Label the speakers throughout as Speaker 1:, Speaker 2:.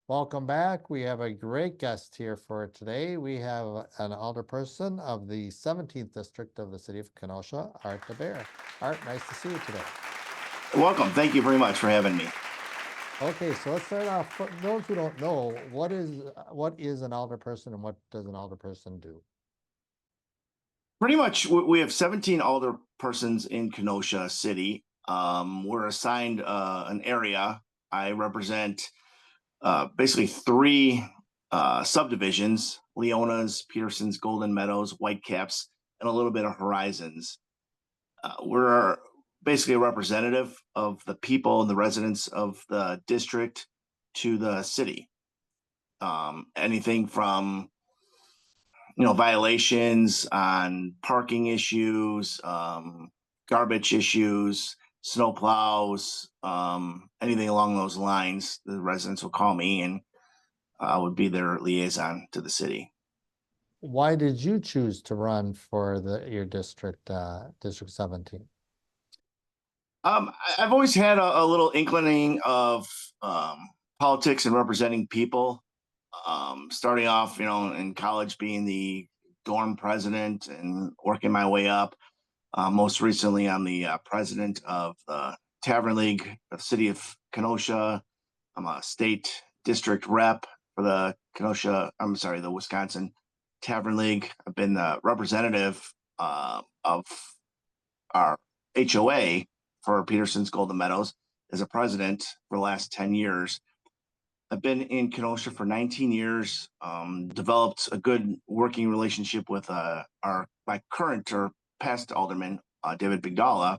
Speaker 1: Welcome back. We have a great guest here for today. We have an alderperson of the 17th District of the City of Kenosha, Art DeBaere. Art, nice to see you today.
Speaker 2: Welcome. Thank you very much for having me.
Speaker 1: Okay, so let's start off. For those who don't know, what is an alderperson and what does an alderperson do?
Speaker 2: Pretty much, we have 17 alderpersons in Kenosha City. We're assigned an area. I represent basically three subdivisions: Leona's, Peterson's, Golden Meadows, Whitecaps, and a little bit of Horizons. We're basically a representative of the people and the residents of the district to the city. Anything from violations on parking issues, garbage issues, snow plows, anything along those lines. The residents will call me, and I would be their liaison to the city.
Speaker 1: Why did you choose to run for your district, District 17?
Speaker 2: I've always had a little inkling of politics and representing people. Starting off, in college, being the dorm president and working my way up. Most recently, I'm the president of the Tavern League of the City of Kenosha. I'm a state district rep for the the Wisconsin Tavern League. I've been the representative of our HOA for Peterson's Golden Meadows as a president for the last 10 years. I've been in Kenosha for 19 years, developed a good working relationship with my current or past alderman, David Bigdala,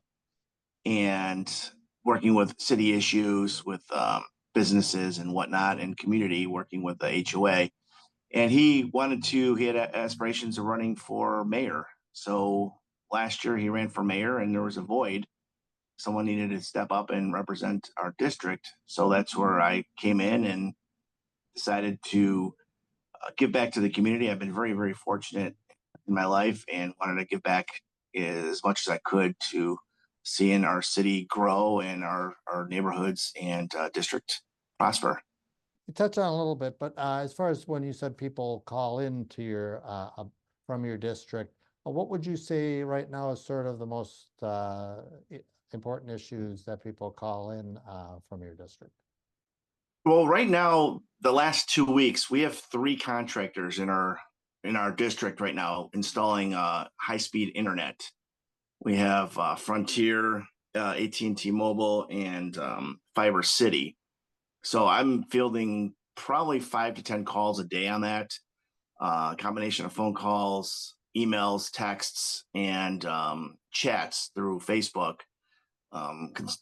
Speaker 2: and working with city issues, with businesses and whatnot, and community, working with the HOA. And he had aspirations of running for mayor. So last year he ran for mayor and there was a void. Someone needed to step up and represent our district. So that's where I came in and decided to give back to the community. I've been very, very fortunate in my life and wanted to give back as much as I could to seeing our city grow and our neighborhoods and district prosper.
Speaker 1: You touched on it a little bit, but as far as when you said people call in to your from your district, what would you say right now is sort of the most important issues that people call in from your district?
Speaker 2: Well, right now, the last 2 weeks, we have three contractors in our district right now installing high-speed internet. We have Frontier, AT&T Mobile, and Fiber City. So I'm fielding probably 5 to 10 calls a day on that. Combination of phone calls, emails, texts, and chats through Facebook.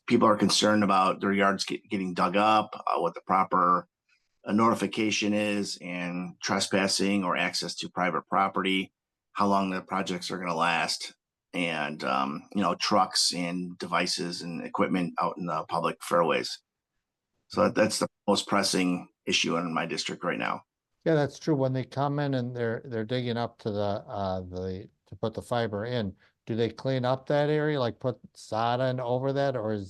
Speaker 2: People are concerned about their yards getting dug up, what the proper notification is, and trespassing or access to private property, how long the projects are going to last, and trucks and devices and equipment out in the public fairways. So that's the most pressing issue in my district right now.
Speaker 1: Yeah, that's true. When they come in and they're digging up to the to put the fiber in, do they clean up that area, like put sod in over that, or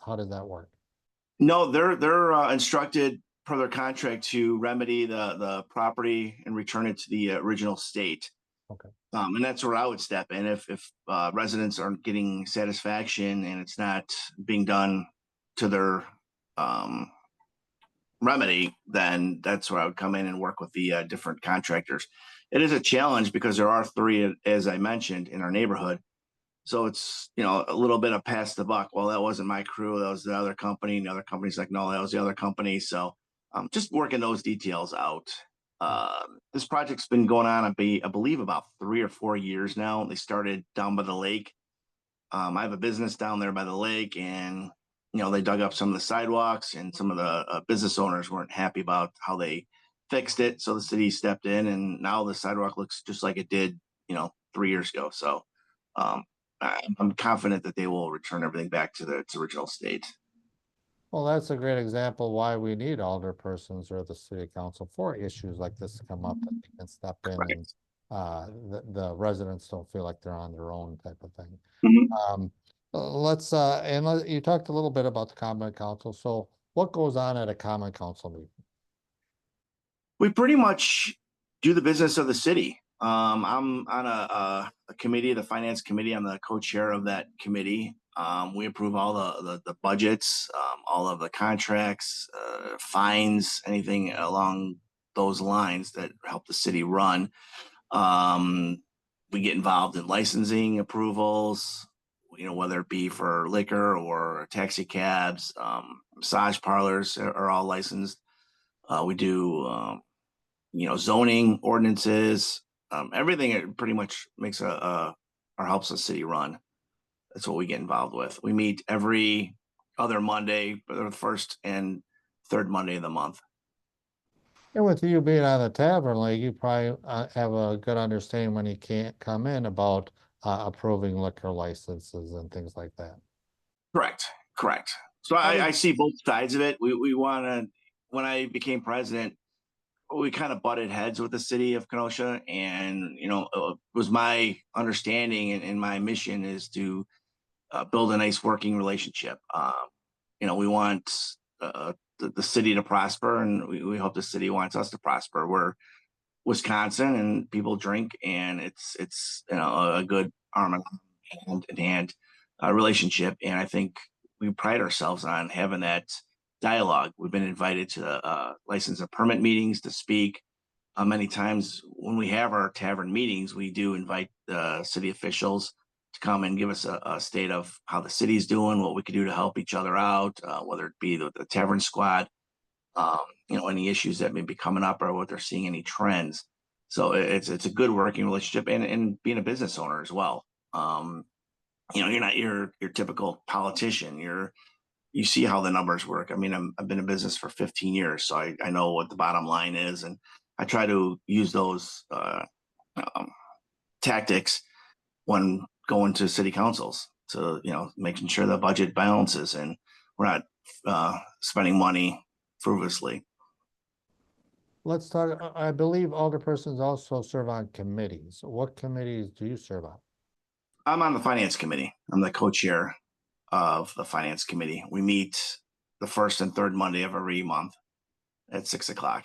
Speaker 1: how does that work?
Speaker 2: No, they're instructed per their contract to remedy the property and return it to the original state.
Speaker 1: Okay.
Speaker 2: And that's where I would step in if residents aren't getting satisfaction and it's not being done to their remedy, then that's where I would come in and work with the different contractors. It is a challenge because there are three, as I mentioned, in our neighborhood. So it's, a little bit of pass the buck. Well, that wasn't my crew. That was the other company. And the other company's like, no, that was the other company. So just working those details out. This project's been going on, I believe, about 3 or 4 years now. They started down by the lake. I have a business down there by the lake, and they dug up some of the sidewalks, and some of the business owners weren't happy about how they fixed it. So the city stepped in, and now the sidewalk looks just like it did, 3 years ago. So I'm confident that they will return everything back to its original state.
Speaker 1: Well, that's a great example why we need alderpersons or the city council for issues like this to come up, that they can step in
Speaker 2: Right.
Speaker 1: and the residents don't feel like they're on their own, type of thing.
Speaker 2: Mhm.
Speaker 1: You talked a little bit about the common council. So what goes on at a common council meeting?
Speaker 2: We pretty much do the business of the city. I'm on a committee, the finance committee. I'm the co-chair of that committee. We approve all the budgets, all of the contracts, fines, anything along those lines that help the city run. Um, we get involved in licensing approvals, whether it be for liquor or taxi cabs, massage parlors are all licensed. We do, zoning ordinances, everything. It pretty much makes or helps the city run. That's what we get involved with. We meet every other Monday, the first and third Monday of the month.
Speaker 1: And with you being on the tavern league, you probably have a good understanding when you can't come in about approving liquor licenses and things like that.
Speaker 2: Correct. Correct. So I see both sides of it. We want to, when I became president, we kind of butted heads with the city of Kenosha, and it was my understanding and my mission is to build a nice working relationship. We want the city to prosper, and we hope the city wants us to prosper. We're Wisconsin, and people drink, and it's a good arm in hand relationship, and I think we pride ourselves on having that dialogue. We've been invited to license and permit meetings to speak. Many times when we have our tavern meetings, we do invite the city officials to come and give us a state of how the city's doing, what we could do to help each other out, whether it be the tavern squad, any issues that may be coming up or what they're seeing, any trends. So it's a good working relationship, and being a business owner as well. You're not your typical politician. You see how the numbers work. I mean, I've been in business for 15 years, so I know what the bottom line is, and I try to use those tactics when going to city councils to, making sure the budget balances and we're not spending money frivolously.
Speaker 1: Let's talk, I believe alderpersons also serve on committees. What committees do you serve on?
Speaker 2: I'm on the finance committee. I'm the co-chair of the finance committee. We meet the first and third Monday of every month at 6:00.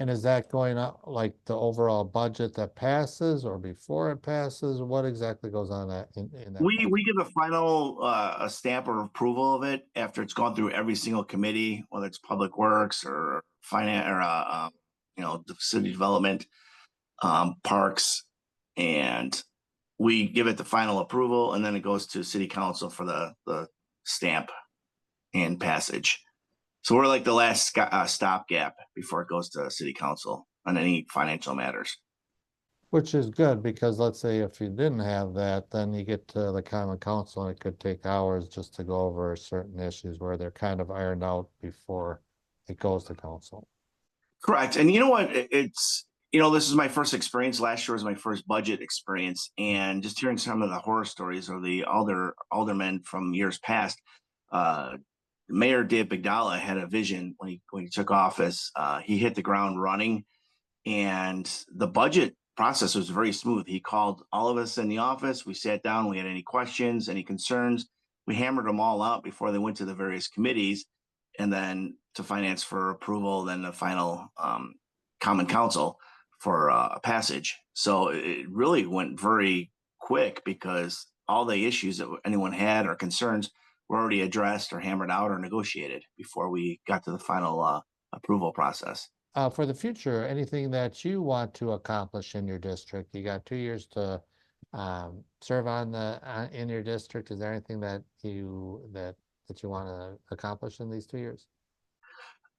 Speaker 1: And is that going up like the overall budget that passes or before it passes? What exactly goes on in that?
Speaker 2: We give a final a stamp of approval of it after it's gone through every single committee, whether it's public works or finance or the city development, parks, and we give it the final approval, and then it goes to city council for the stamp and passage. So we're like the last stopgap before it goes to city council on any financial matters.
Speaker 1: Which is good, because let's say if you didn't have that, then you get to the common council and it could take hours just to go over certain issues where they're kind of ironed out before it goes to council.
Speaker 2: Correct. And you know what? It's, this is my first experience. Last year was my first budget experience. And just hearing some of the horror stories or the aldermen from years past, Mayor DeBaere had a vision when he took office. He hit the ground running, and the budget process was very smooth. He called all of us in the office. We sat down. We had any questions, any concerns. We hammered them all out before they went to the various committees, and then to finance for approval, then the final common council for a passage. So it really went very quick because all the issues that anyone had or concerns were already addressed or hammered out or negotiated before we got to the final approval process.
Speaker 1: For the future, anything that you want to accomplish in your district? You got 2 years to serve on in your district. Is there anything that you want to accomplish in these 2 years?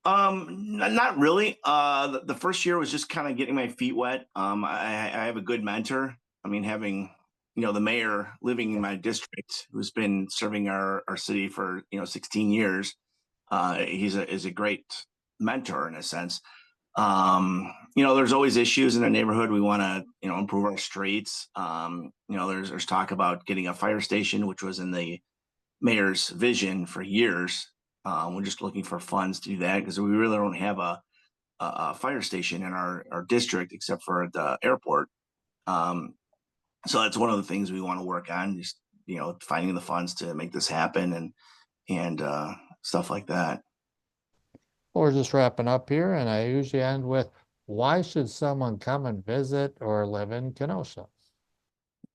Speaker 2: Not really. The first year was just kind of getting my feet wet. I have a good mentor. I mean, having the mayor living in my district, who's been serving our city for 16 years. He's a great mentor in a sense. There's always issues in the neighborhood. We want to improve our streets. There's talk about getting a fire station, which was in the mayor's vision for years. We're just looking for funds to do that because we really don't have a fire station in our district except for the airport. So that's one of the things we want to work on, just finding the funds to make this happen and stuff like that.
Speaker 1: We're just wrapping up here, and I usually end with, why should someone come and visit or live in Kenosha?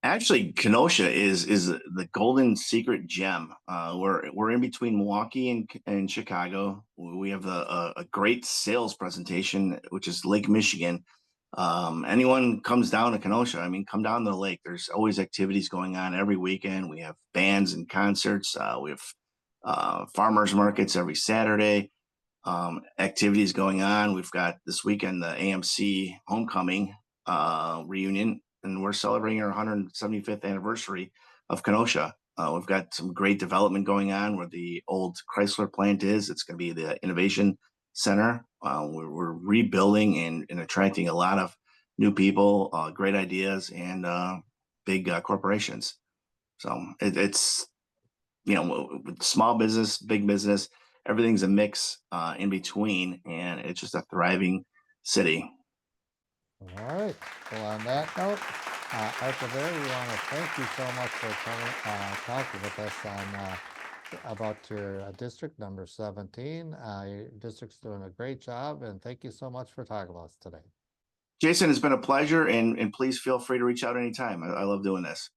Speaker 2: Actually, Kenosha is the golden secret gem. We're in between Milwaukee and Chicago. We have a great sales presentation, which is Lake Michigan. Anyone comes down to Kenosha, I mean, come down to the lake. There's always activities going on every weekend. We have bands and concerts. We have farmers markets every Saturday. Activities going on. We've got this weekend the AMC homecoming reunion, and we're celebrating our 175th anniversary of Kenosha. We've got some great development going on where the old Chrysler plant is. It's going to be the Innovation Center. We're rebuilding and attracting a lot of new people, great ideas, and big corporations. So it's with small business, big business, everything's a mix in between, and it's just a thriving city.
Speaker 1: All right. Well, on that note, Art DeBaere, we want to thank you so much for coming, talking with us on about your district number 17. Your district's doing a great job, and thank you so much for talking with us today.
Speaker 2: Jason, it's been a pleasure, and please feel free to reach out anytime. I love doing this.